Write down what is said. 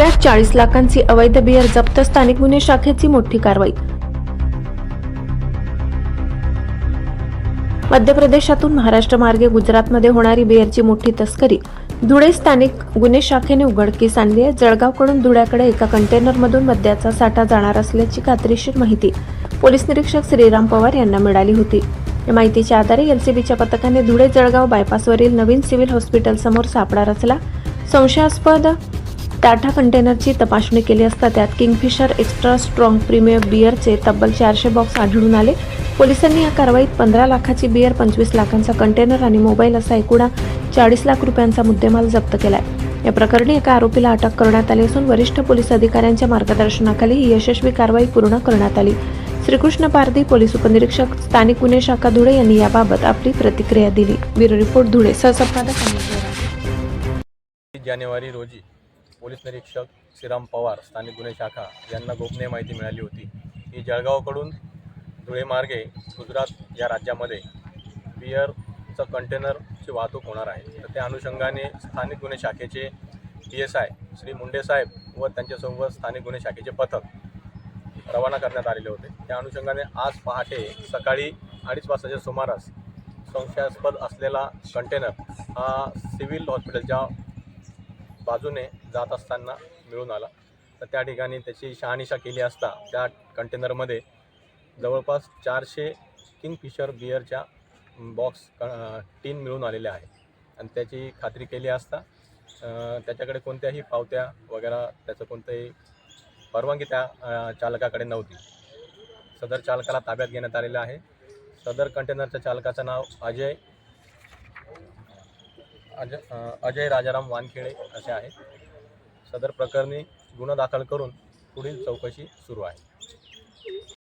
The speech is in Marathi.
धुळ्यात 40 लाखांची अवैध बियर जप्त, स्थानिक गुन्हे शाखेची मोठी कारवाई। मध्य प्रदेशातून महाराष्ट्र मार्गे गुजरातमध्ये होणारी बियरची मोठी तस्करी धुळे स्थानिक गुन्हे शाखेने उघडकीस आणली आहे। जळगावकडून धुळ्याकडे एका कंटेनरमधून मद्याचा साठा जाणार असल्याची खात्रीशीर माहिती पोलीस निरीक्षक श्रीराम पवार यांना मिळाली होती। या माहितीच्या आधारे एलसीबीच्या पथकाने धुळे जळगाव बायपासवरील नवीन सिव्हिल हॉस्पिटल समोर सापळा रचला। संशयास्पद टाटा कंटेनरची तपासणी केली असता त्यात किंगफिशर एक्स्ट्रा स्ट्रॉंग प्रीमियम बियरचे तब्बल 400 बॉक्स आढळून आले। पोलिसांनी या कारवाईत 15 लाखाची बियर, 25 लाखांचा कंटेनर आणि मोबाईल असा एकूण 40 लाख रुपयांचा मुद्देमाल जप्त केलाय। या प्रकरणी एका आरोपीला अटक करण्यात आली असून वरिष्ठ पोलीस अधिकाऱ्यांच्या मार्गदर्शनाखाली ही यशस्वी कारवाई पूर्ण करण्यात आली। श्रीकृष्ण पारधी पोलीस उपनिरीक्षक स्थानिक गुन्हे शाखा धुळे यांनी याबाबत आपली प्रतिक्रिया दिली। Bureau report Dhule. सहसंपादक जानेवारी रोजी पोलीस निरीक्षक श्रीराम पवार स्थानिक गुन्हे शाखा यांना गोपनीय माहिती मिळाली होती की जळगावकडून धुळे मार्गे गुजरात या राज्यामध्ये बियरचं कंटेनरची वाहतूक होणार आहे। तर त्या अनुषंगाने स्थानिक गुन्हे शाखेचे PSI श्री मुंडे साहेब व त्यांच्यासोबत स्थानिक गुन्हे शाखेचे पथक रवाना करण्यात आलेले होते। त्या अनुषंगाने आज पहाटे सकाळी 2:30 वाजताच्या सुमारास संशयास्पद असलेला कंटेनर हा सिव्हिल हॉस्पिटलच्या बाजूने जात असताना मिळून आला। तर त्या ठिकाणी त्याची शहानिशा केली असता त्या कंटेनरमध्ये जवळपास 400 किंगफिशर बियरच्या बॉक्स टीन मिळून आलेले आहे आणि त्याची खात्री केली असता त्याच्याकडे कोणत्याही पावत्या वगैरे त्याचं कोणतंही परवानगी त्या चालकाकडे नव्हती। सदर चालकाला ताब्यात घेण्यात आलेलं आहे। सदर कंटेनरच्या चालकाचं नाव अजय राजाराम वानखेडे असे आहे। सदर प्रकरणी गुन्हा दाखल करून पुढील चौकशी सुरू आहे।